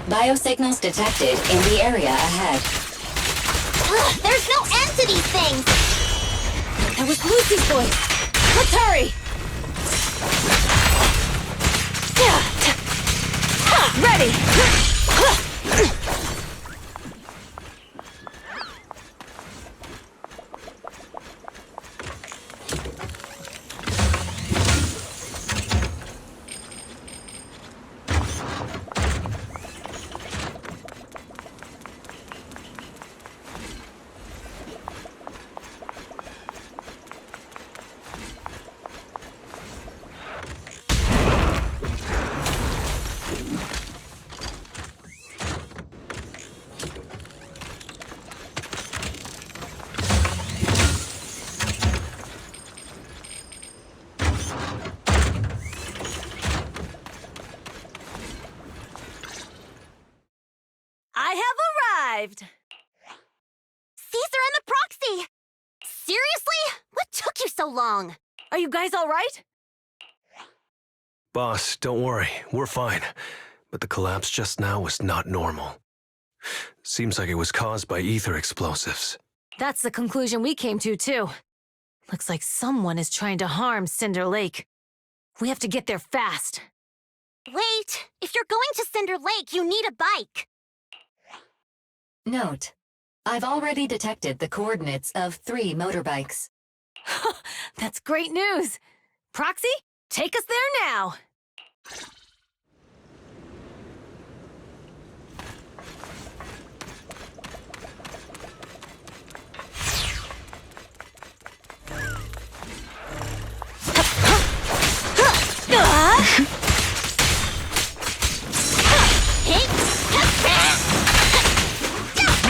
Biosignals detected in the area ahead. Ugh, there's no end to these things! That was Lucy's voice! Let's hurry! Ready! I have arrived! Caesar and the proxy! Seriously? What took you so long? Are you guys all right? Boss, don't worry, we're fine. But the collapse just now was not normal. Seems like it was caused by ether explosives. That's the conclusion we came to, too. Looks like someone is trying to harm Cinder Lake. We have to get there fast. Wait, if you're going to Cinder Lake, you need a bike. Note: I've already detected the coordinates of 3 motorbikes. That's great news! Proxy, take us there now!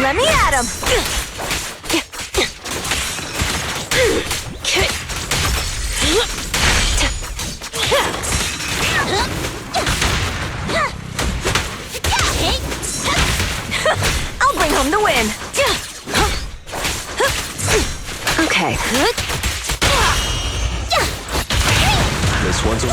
Let me at him! I'll bring home the win! Okay. This one's a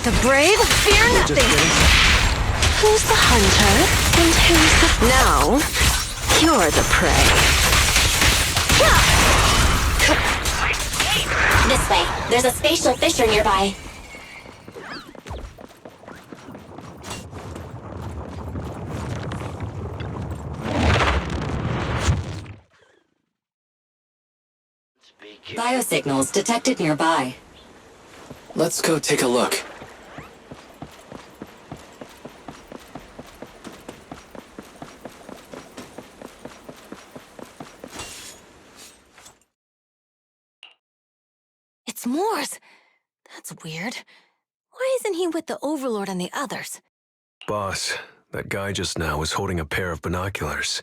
The brave fear nothing! Who's the hunter and who's the... Now, you're the prey. This way. There's a spatial fissure nearby. Biosignals detected nearby. Let's go take a look. It's Morse! That's weird. Why isn't he with the Overlord and the others? Boss, that guy just now was holding a pair of binoculars.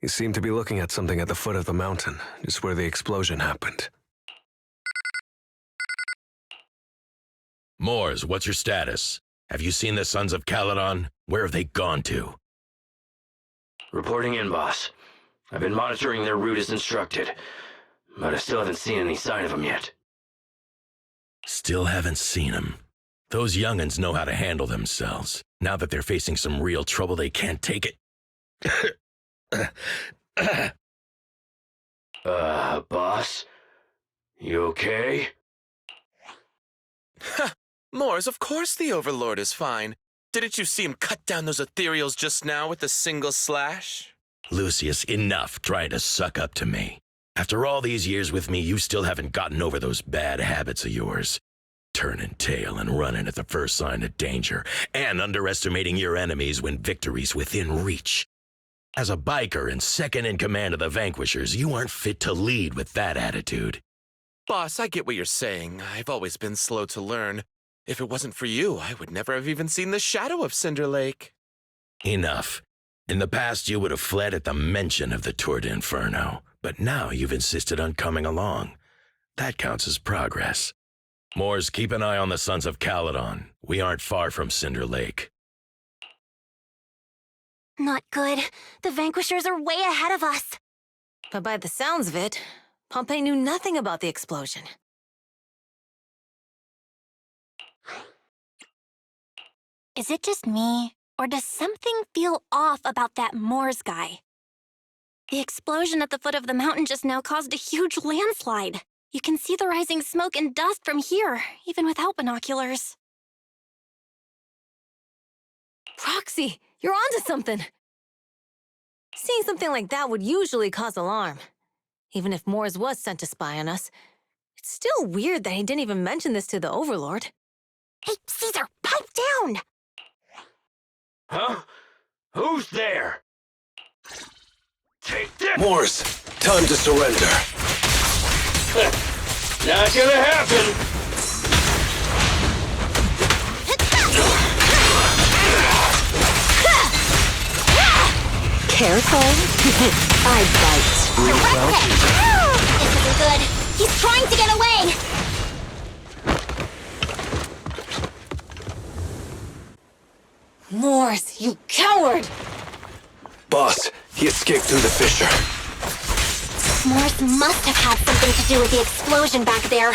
He seemed to be looking at something at the foot of the mountain, just where the explosion happened. Moors, what's your status? Have you seen the Sons of Caledon? Where have they gone to? Reporting in, boss. I've been monitoring their route as instructed, but I still haven't seen any sign of them yet. Still haven't seen them. Those young'uns know how to handle themselves. Now that they're facing some real trouble, they can't take it. Boss? You okay? Moors, of course the Overlord is fine. Didn't you see him cut down those ethereals just now with a single slash? Lucius, enough trying to suck up to me. After all these years with me, you still haven't gotten over those bad habits of yours. Turning tail and running at the first sign of danger, and underestimating your enemies when victory's within reach. As a biker and second in command of the Vanquishers, you aren't fit to lead with that attitude. Boss, I get what you're saying. I've always been slow to learn. If it wasn't for you, I would never have even seen the shadow of Cinder Lake. Enough. In the past, you would have fled at the mention of the Tour De Inferno, but now you've insisted on coming along. That counts as progress. Moors, keep an eye on the Sons of Caledon. We aren't far from Cinder Lake. Not good. The Vanquishers are way ahead of us. But by the sounds of it, Pompey knew nothing about the explosion. Is it just me, or does something feel off about that Moores guy? The explosion at the foot of the mountain just now caused a huge landslide. You can see the rising smoke and dust from here, even without binoculars. Proxy, you're onto something! Seeing something like that would usually cause alarm. Even if Moores was sent to spy on us, it's still weird that he didn't even mention this to the Overlord. Hey, Caesar, pipe down! Huh? Who's there? Take this! Morse, time to surrender. Not gonna happen! Careful. I bite. This isn't good. He's trying to get away! Moores, you coward! Boss, he escaped through the fissure. Moores must have had something to do with the explosion back there.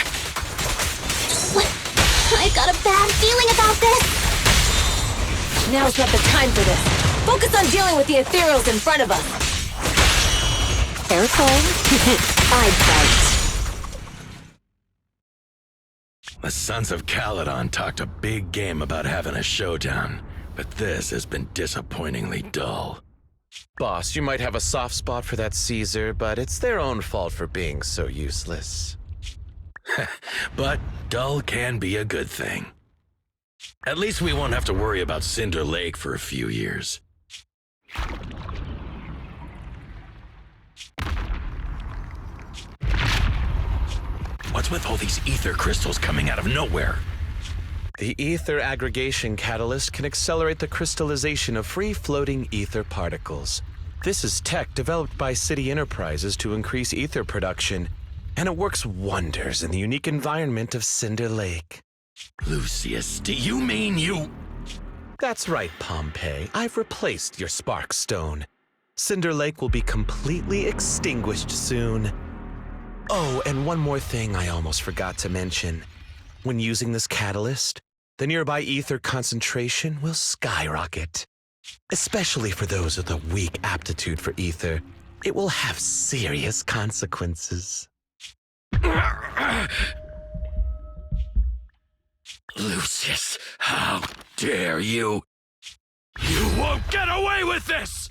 What? I've got a bad feeling about this! Now's not the time for this. Focus on dealing with the ethereals in front of us. Careful. I bite. The Sons of Caledon talked a big game about having a showdown, but this has been disappointingly dull. Boss, you might have a soft spot for that Caesar, but it's their own fault for being so useless. But dull can be a good thing. At least we won't have to worry about Cinder Lake for a few years. What's with all these ether crystals coming out of nowhere? The ether aggregation catalyst can accelerate the crystallization of free-floating ether particles. This is tech developed by City Enterprises to increase ether production, and it works wonders in the unique environment of Cinder Lake. Lucius, do you mean you... That's right, Pompey. I've replaced your spark stone. Cinder Lake will be completely extinguished soon. Oh, and one more thing I almost forgot to mention. When using this catalyst, the nearby ether concentration will skyrocket. Especially for those with a weak aptitude for ether, it will have serious consequences. Lucius, how dare you? You won't get away with this!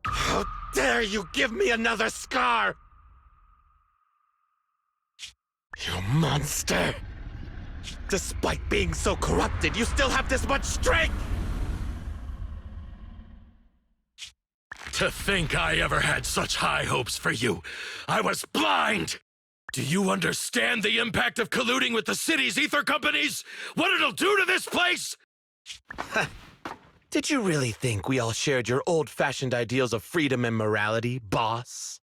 How dare you give me another scar? You monster! Despite being so corrupted, you still have this much strength! To think I ever had such high hopes for you. I was blind! Do you understand the impact of colluding with the city's ether companies? What it'll do to this place? Did you really think we all shared your old-fashioned ideals of freedom and morality, boss?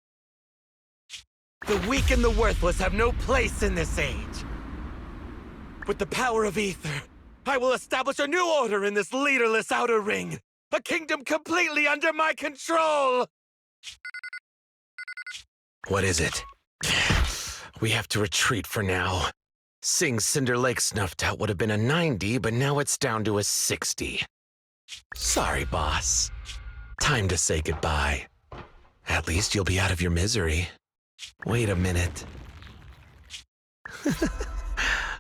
The weak and the worthless have no place in this age. With the power of ether, I will establish a new order in this leaderless outer ring. A kingdom completely under my control! What is it? We have to retreat for now. Seeing Cinder Lake snuffed out would have been a 90, but now it's down to a 60. Sorry, boss. Time to say goodbye. At least you'll be out of your misery. Wait a minute.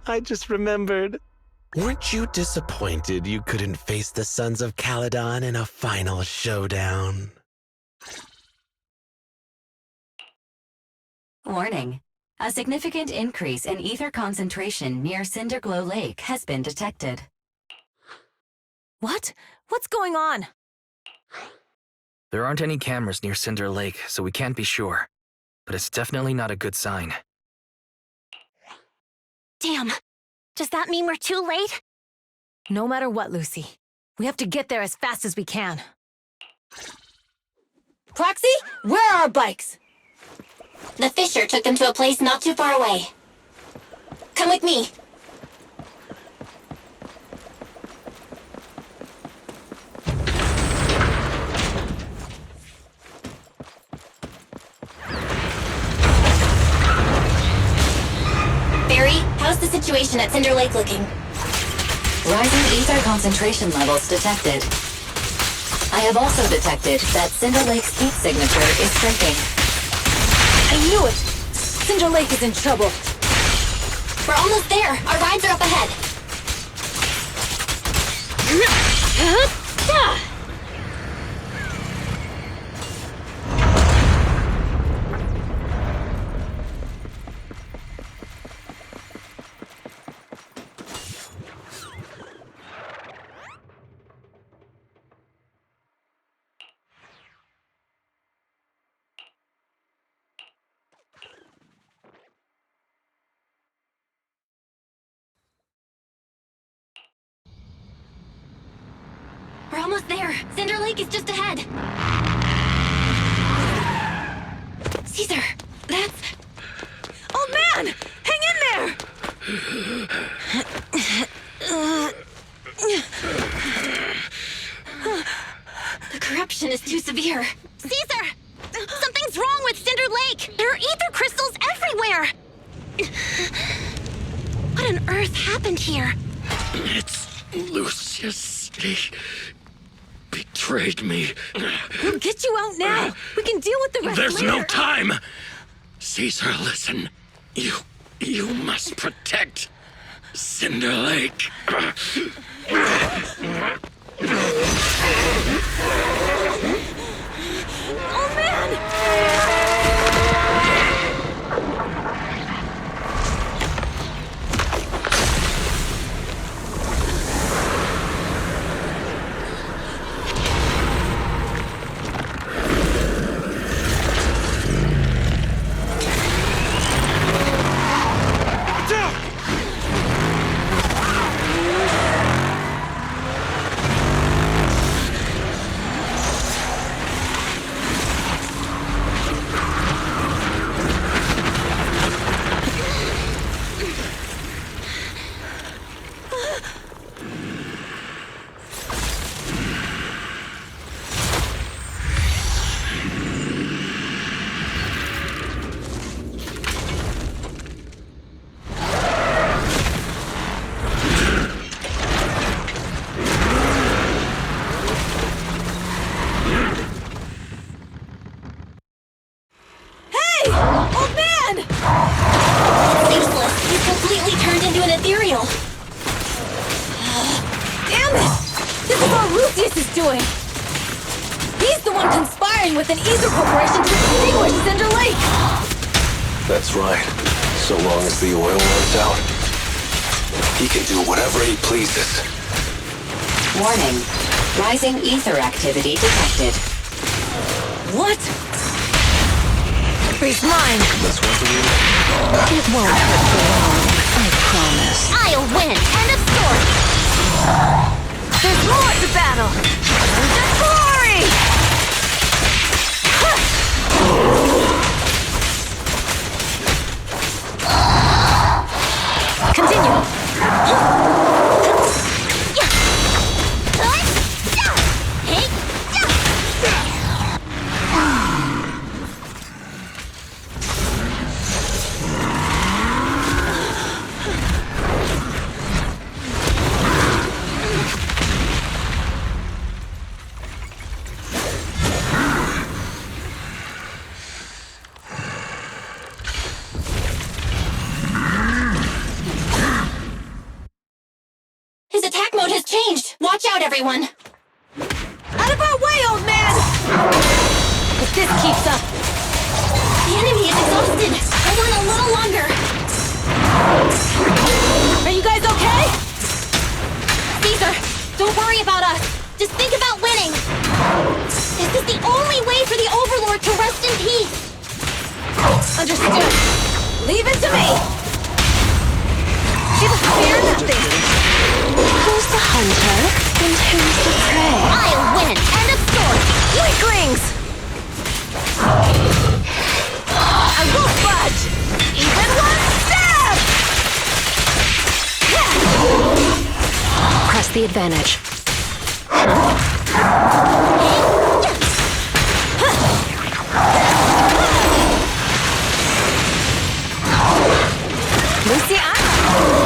I just remembered. Weren't you disappointed you couldn't face the Sons of Caledon in a final showdown? Warning. A significant increase in ether concentration near Cinderglow Lake has been detected. What? What's going on? There aren't any cameras near Cinder Lake, so we can't be sure. But it's definitely not a good sign. Damn. Does that mean we're too late? No matter what, Lucy. We have to get there as fast as we can. Proxy, where are our bikes? The fissure took them to a place not too far away. Come with me. the situation at Cinder Lake looking? Rising ether concentration levels detected. I have also detected that Cinder Lake's heat signature is shrinking. I knew it! Cinder Lake is in trouble. We're almost there. Our rides are up ahead. We're almost there. Cinder Lake is just ahead. Caesar, that's... Old man! Hang in there! The corruption is too severe. Caesar! Something's wrong with Cinder Lake! There are ether crystals everywhere! What on earth happened here? It's Lucius. He betrayed me. We'll get you out now. We can deal with the rest There's later. no time. Caesar, listen. You must protect Cinder Lake. Oh, man! With an ether corporation to extinguish Cinder Lake! That's right. So long as the oil runs out, he can do whatever he pleases. Warning. Rising ether activity detected. What? Freeze mine! This one's a real. It won't hurt for long, I promise. I'll win! End of story! There's more to battle! There's glory! Continue! His attack mode has changed! Watch out, everyone! Out of our way, old man! If this keeps up... The enemy is exhausted! Hold on a little longer! Are you guys okay? Caesar, don't worry about us! Just think about winning! This is the only way for the Overlord to rest in peace! Understood. Leave it to me! It'll fear nothing! Who's the hunter and who's the prey? I'll win! End of story! Weaklings! I won't budge! Even one step! Press the advantage. Lucy, I'm...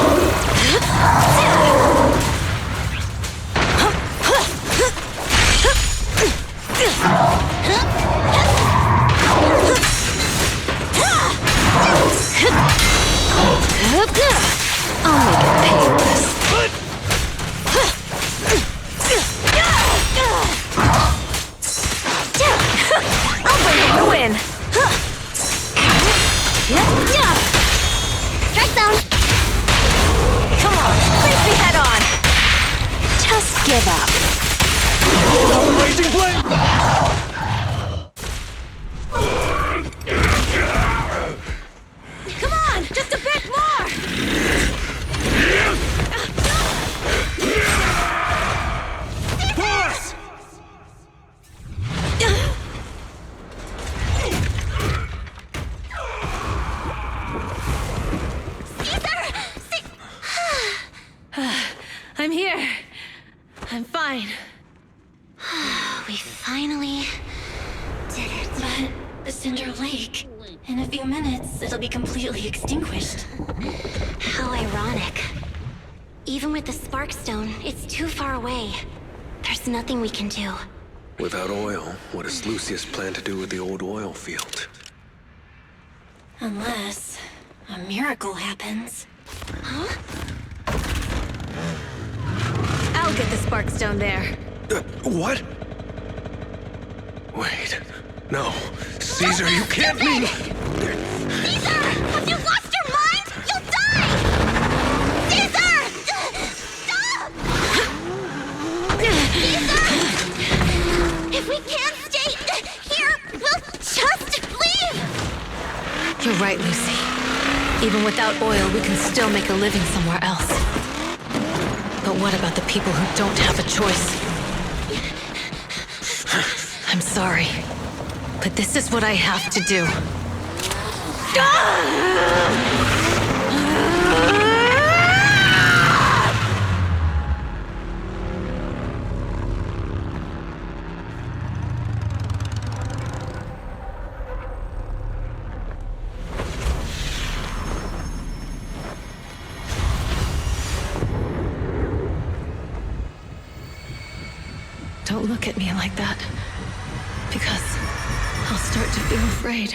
Cinder Lake. In a few minutes, it'll be completely extinguished. How ironic. Even with the Sparkstone, it's too far away. There's nothing we can do. Without oil, what does Lucius plan to do with the old oil field? Unless a miracle happens. Huh? I'll get the Sparkstone there. What? Wait. No. Caesar, you can't mean... Caesar! Have you lost your mind? You'll die! Caesar! Stop! Caesar! If we can't stay here, we'll just leave! You're right, Lucy. Even without oil, we can still make a living somewhere else. But what about the people who don't have a choice? I'm sorry, but this is what I have to do. Don't look at me like that, because I'll start to feel afraid.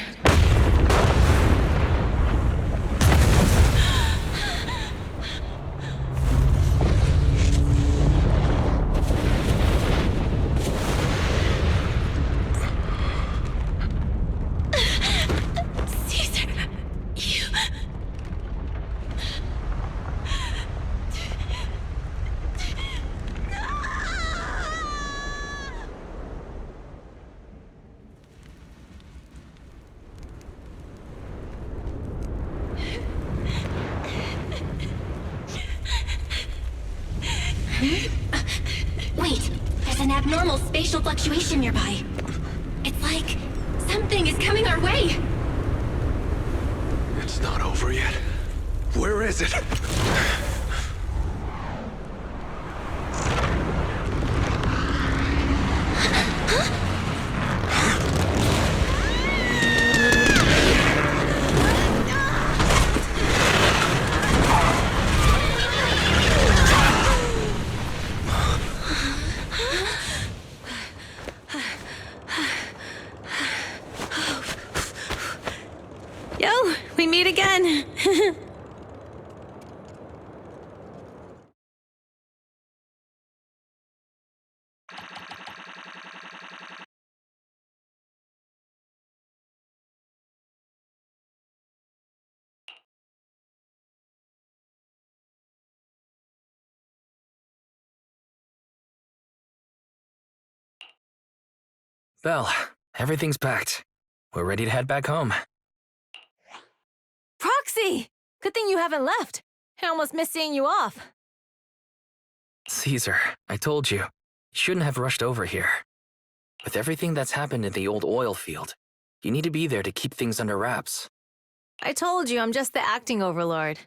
Caesar, you... Wait, there's an abnormal spatial fluctuation nearby. It's like something is coming our way. It's not over yet. Where is it? Yo, we meet again. Belle, everything's packed. We're ready to head back home. Proxy! Good thing you haven't left. I almost missed seeing you off. Caesar, I told you. You shouldn't have rushed over here. With everything that's happened in the old oil field, you need to be there to keep things under wraps. I told you I'm just the acting overlord.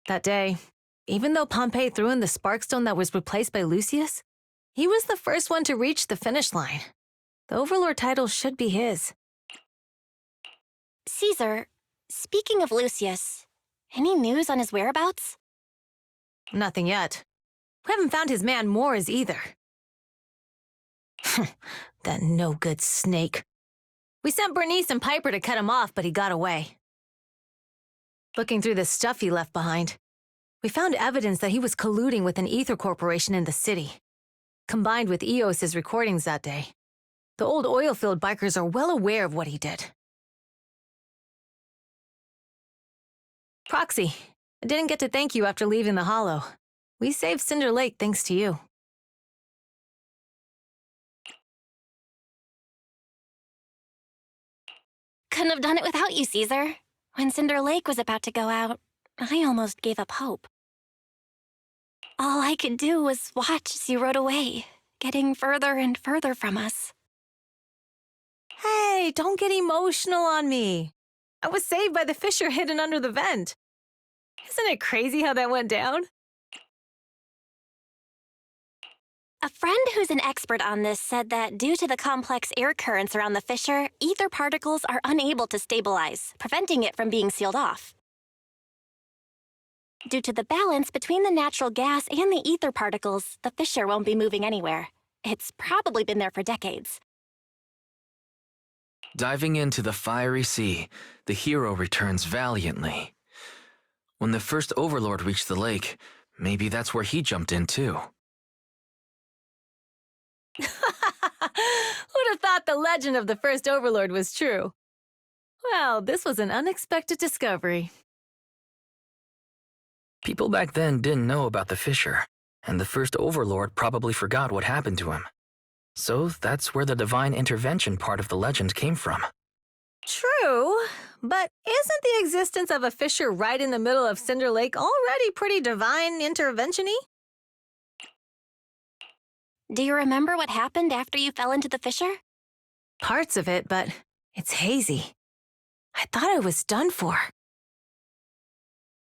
That day, even though Pompey threw in the Sparkstone that was replaced by Lucius, he was the first one to reach the finish line. The overlord title should be his. Caesar, speaking of Lucius, any news on his whereabouts? Nothing yet. We haven't found his man Moores either. That no-good snake. We sent Bernice and Piper to cut him off, but he got away. Looking through the stuff he left behind, we found evidence that he was colluding with an ether corporation in the city. Combined with EOS's recordings that day, the old oilfield bikers are well aware of what he did. Proxy, I didn't get to thank you after leaving the Hollow. We saved Cinder Lake thanks to you. Couldn't have done it without you, Caesar. When Cinder Lake was about to go out, I almost gave up hope. All I could do was watch as you rode away, getting further and further from us. Hey, don't get emotional on me. I was saved by the fissure hidden under the vent. Isn't it crazy how that went down? A friend who's an expert on this said that due to the complex air currents around the fissure, ether particles are unable to stabilize, preventing it from being sealed off. Due to the balance between the natural gas and the ether particles, the fissure won't be moving anywhere. It's probably been there for decades. Diving into the fiery sea, the hero returns valiantly. When the first Overlord reached the lake, maybe that's where he jumped in too. Who'd have thought the legend of the first Overlord was true? Well, this was an unexpected discovery. People back then didn't know about the fissure, and the first Overlord probably forgot what happened to him. So that's where the divine intervention part of the legend came from. True, but isn't the existence of a fissure right in the middle of Cinder Lake already pretty divine intervention-y? Do you remember what happened after you fell into the fissure? Parts of it, but it's hazy. I thought I was done for.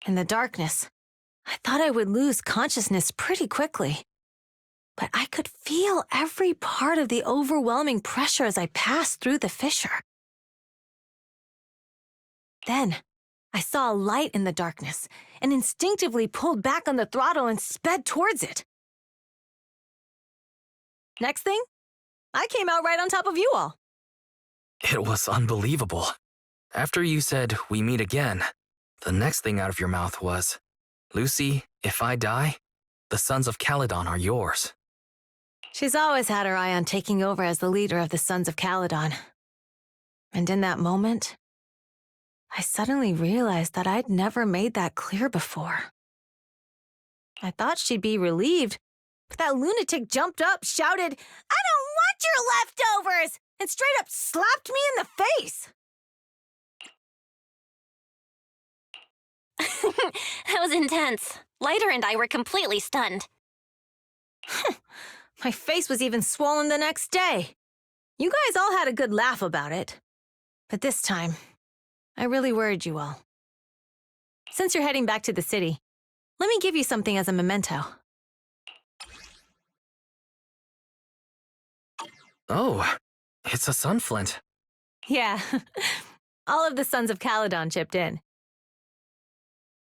In the darkness, I thought I would lose consciousness pretty quickly. But I could feel every part of the overwhelming pressure as I passed through the fissure. Then, I saw a light in the darkness and instinctively pulled back on the throttle and sped towards it. Next thing, I came out right on top of you all. It was unbelievable. After you said, "We meet again," the next thing out of your mouth was, "Lucy, if I die, the Sons of Caledon are yours." She's always had her eye on taking over as the leader of the Sons of Caledon. And in that moment, I suddenly realized that I'd never made that clear before. I thought she'd be relieved, but that lunatic jumped up, shouted, "I don't want your leftovers!" and straight up slapped me in the face. That was intense. Leiter and I were completely stunned. My face was even swollen the next day. You guys all had a good laugh about it. But this time, I really worried you all. Since you're heading back to the city, let me give you something as a memento. Oh, it's a sunflint. Yeah, all of the Sons of Caledon chipped in.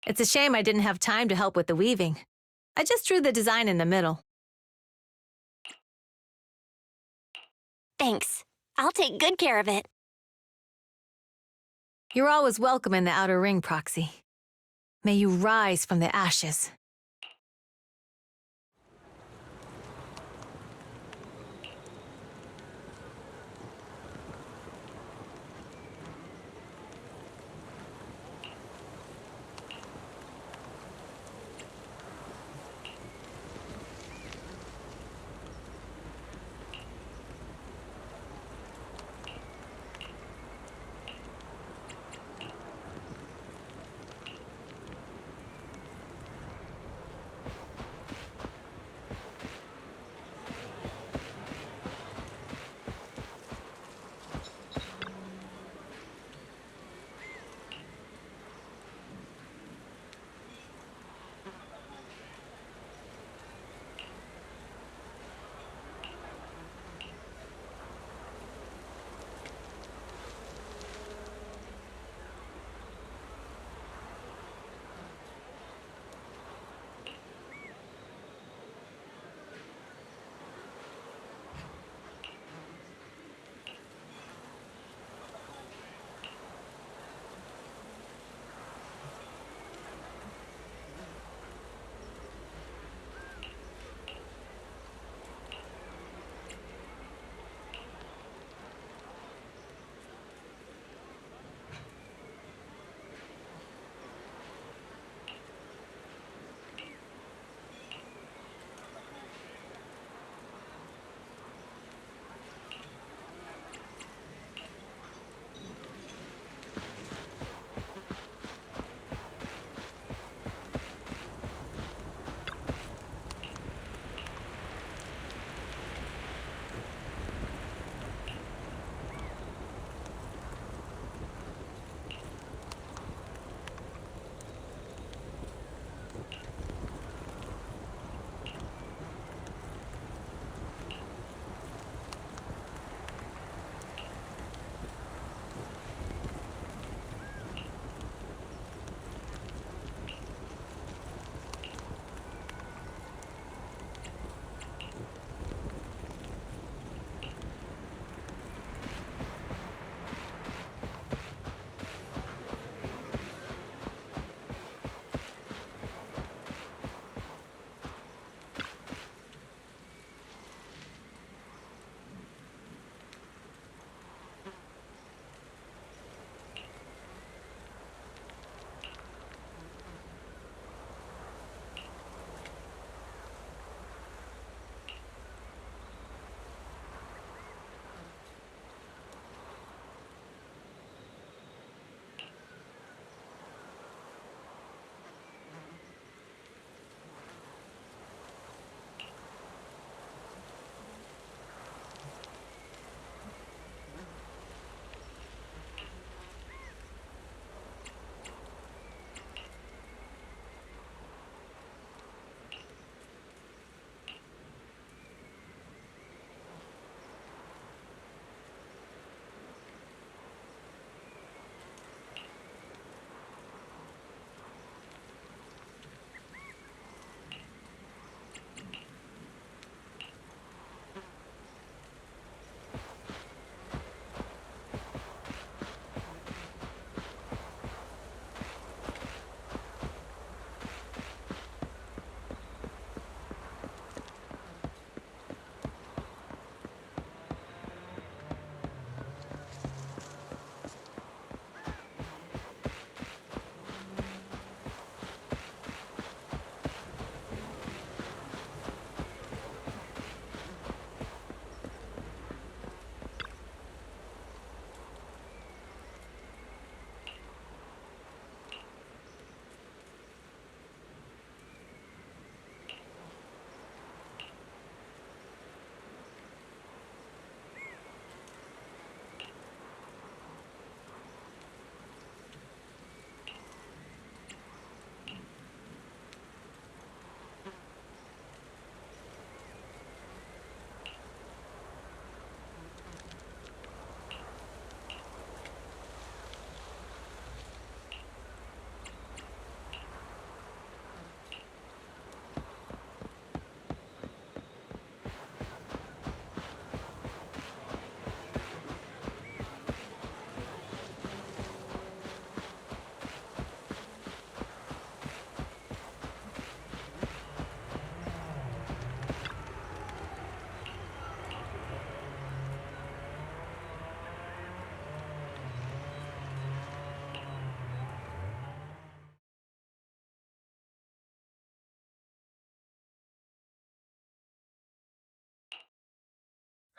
It's a shame I didn't have time to help with the weaving. I just drew the design in the middle. Thanks. I'll take good care of it. You're always welcome in the Outer Ring, Proxy. May you rise from the ashes.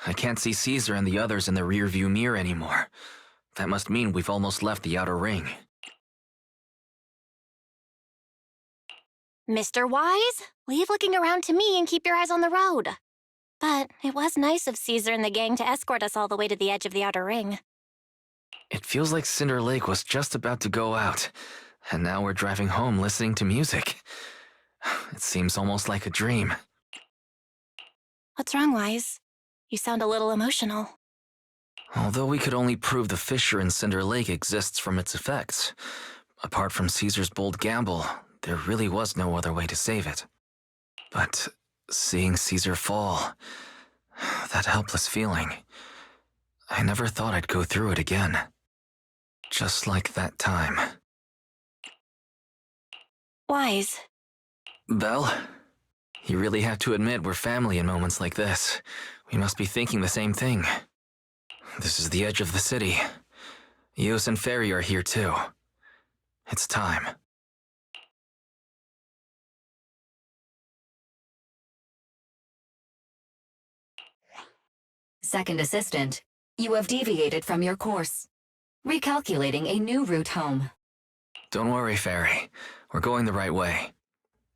I can't see Caesar and the others in the rearview mirror anymore. That must mean we've almost left the outer ring. Mr. Wise, leave looking around to me and keep your eyes on the road. But it was nice of Caesar and the gang to escort us all the way to the edge of the outer ring. It feels like Cinder Lake was just about to go out, and now we're driving home listening to music. It seems almost like a dream. What's wrong, Wise? You sound a little emotional. Although we could only prove the fissure in Cinder Lake exists from its effects, apart from Caesar's bold gamble, there really was no other way to save it. But seeing Caesar fall, that helpless feeling, I never thought I'd go through it again. Just like that time. Wise. Belle, you really have to admit we're family in moments like this. We must be thinking the same thing. This is the edge of the city. Eos and Ferry are here too. It's time. Second assistant, you have deviated from your course. Recalculating a new route home. Don't worry, Ferry. We're going the right way.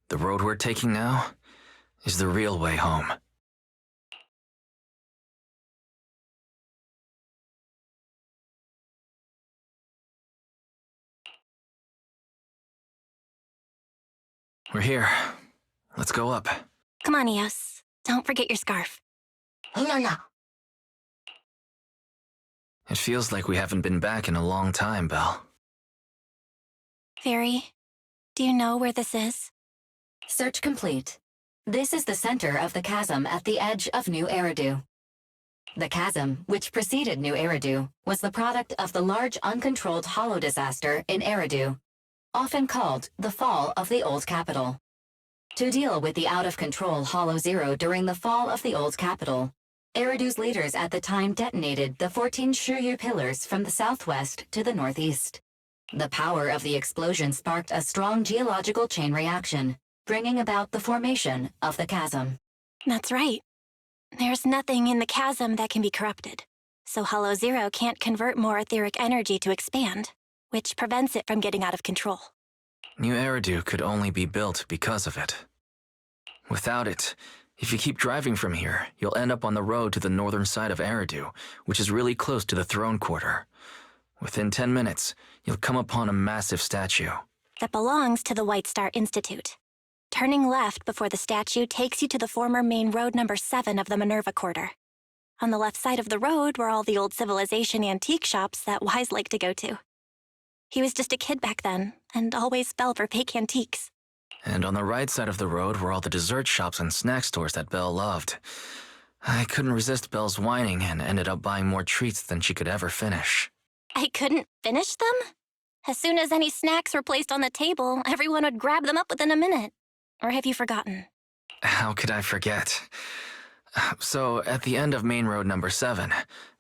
The road we're taking now is the real way home. We're here. Let's go up. Come on, Eos. Don't forget your scarf. It feels like we haven't been back in a long time, Belle. Fairy, do you know where this is? Search complete. This is the center of the chasm at the edge of New Eridu. The chasm, which preceded New Eridu, was the product of the large uncontrolled hollow disaster in Eridu, often called the fall of the Old Capital. To deal with the out-of-control Hollow Zero during the fall of the Old Capital, Eridu's leaders at the time detonated the 14 Shiryu pillars from the southwest to the northeast. The power of the explosion sparked a strong geological chain reaction, bringing about the formation of the chasm. That's right. There's nothing in the chasm that can be corrupted, so Hollow Zero can't convert more etheric energy to expand, which prevents it from getting out of control. New Eridu could only be built because of it. Without it, if you keep driving from here, you'll end up on the road to the northern side of Eridu, which is really close to the throne quarter. Within 10 minutes, you'll come upon a massive statue. That belongs to the White Star Institute. Turning left before the statue takes you to the former main road number 7 of the Minerva Quarter. On the left side of the road were all the old civilization antique shops that Wise liked to go to. He was just a kid back then, and always fell for fake antiques. And on the right side of the road were all the dessert shops and snack stores that Belle loved. I couldn't resist Belle's whining and ended up buying more treats than she could ever finish. I couldn't finish them? As soon as any snacks were placed on the table, everyone would grab them up within a minute. Or have you forgotten? How could I forget? So, at the end of main road number 7,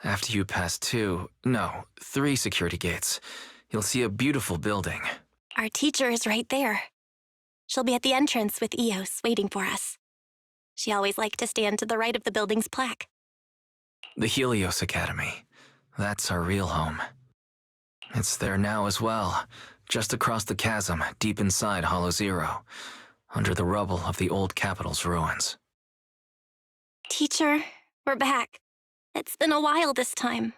after you pass 3 security gates, you'll see a beautiful building. Our teacher is right there. She'll be at the entrance with Eos waiting for us. She always liked to stand to the right of the building's plaque. The Helios Academy. That's our real home. It's there now as well, just across the chasm, deep inside Hollow Zero, under the rubble of the old capital's ruins. Teacher, we're back. It's been a while this time,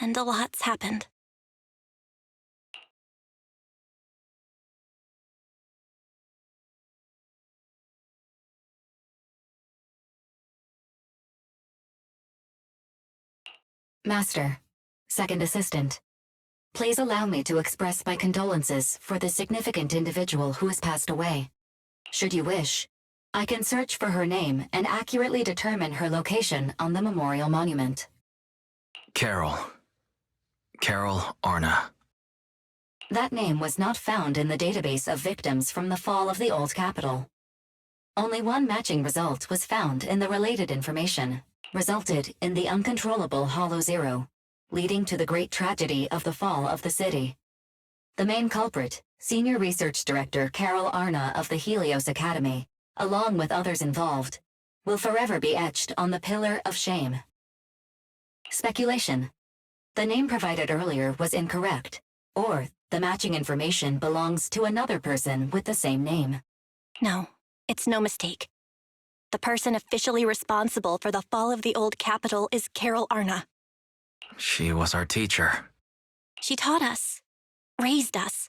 and a lot's happened. Master, second assistant, please allow me to express my condolences for the significant individual who has passed away. Should you wish, I can search for her name and accurately determine her location on the memorial monument. Carol Arna. That name was not found in the database of victims from the fall of the Old Capital. Only one matching result was found in the related information, resulted in the uncontrollable Hollow Zero, leading to the great tragedy of the fall of the city. The main culprit, Senior Research Director Carol Arna of the Helios Academy, along with others involved, will forever be etched on the Pillar of Shame. Speculation. The name provided earlier was incorrect, or the matching information belongs to another person with the same name. No, it's no mistake. The person officially responsible for the fall of the old capital is Carol Arna. She was our teacher. She taught us, raised us.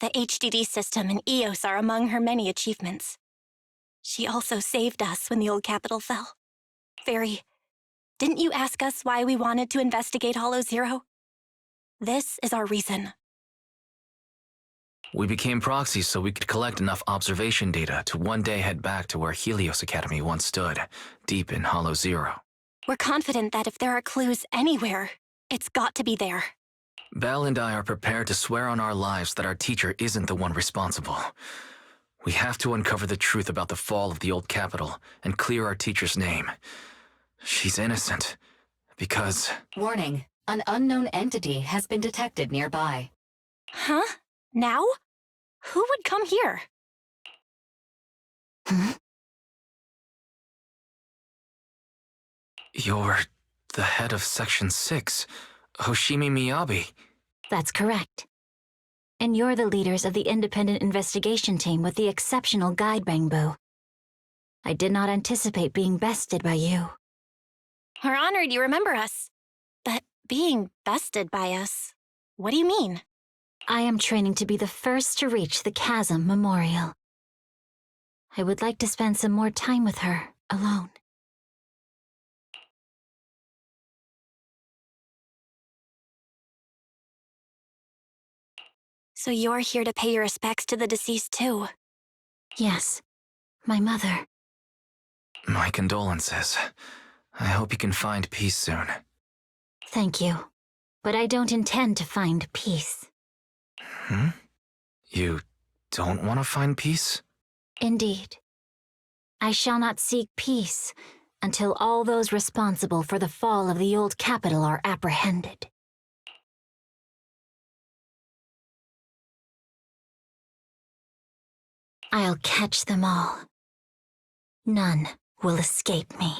The HDD system and EOS are among her many achievements. She also saved us when the old capital fell. Fairy, didn't you ask us why we wanted to investigate Hollow Zero? This is our reason. We became proxies so we could collect enough observation data to one day head back to where Helios Academy once stood, deep in Hollow Zero. We're confident that if there are clues anywhere, it's got to be there. Belle and I are prepared to swear on our lives that our teacher isn't the one responsible. We have to uncover the truth about the fall of the old capital and clear our teacher's name. She's innocent, because... Warning, an unknown entity has been detected nearby. Huh? Now? Who would come here? You're the head of Section 6, Hoshimi Miyabi. That's correct. And you're the leaders of the independent investigation team with the exceptional guide Bangbo. I did not anticipate being bested by you. We're honored you remember us. But being bested by us, what do you mean? I am training to be the first to reach the Chasm Memorial. I would like to spend some more time with her, alone. So you're here to pay your respects to the deceased too? Yes, my mother. My condolences. I hope you can find peace soon. Thank you. But I don't intend to find peace. You don't want to find peace? Indeed. I shall not seek peace until all those responsible for the fall of the old capital are apprehended. I'll catch them all. None will escape me.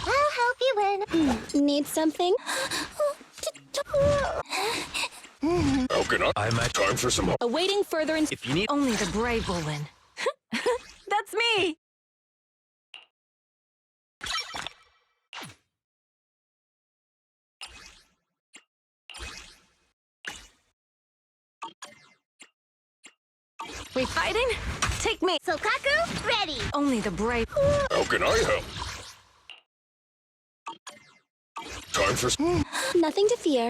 I'll help you win. Need something? How can I? I'm at time for some more. Awaiting further If you need... Only the brave will win. That's me! We fighting? Take me! Sokaku, ready! Only the brave. How can I help? Time for... Nothing to fear.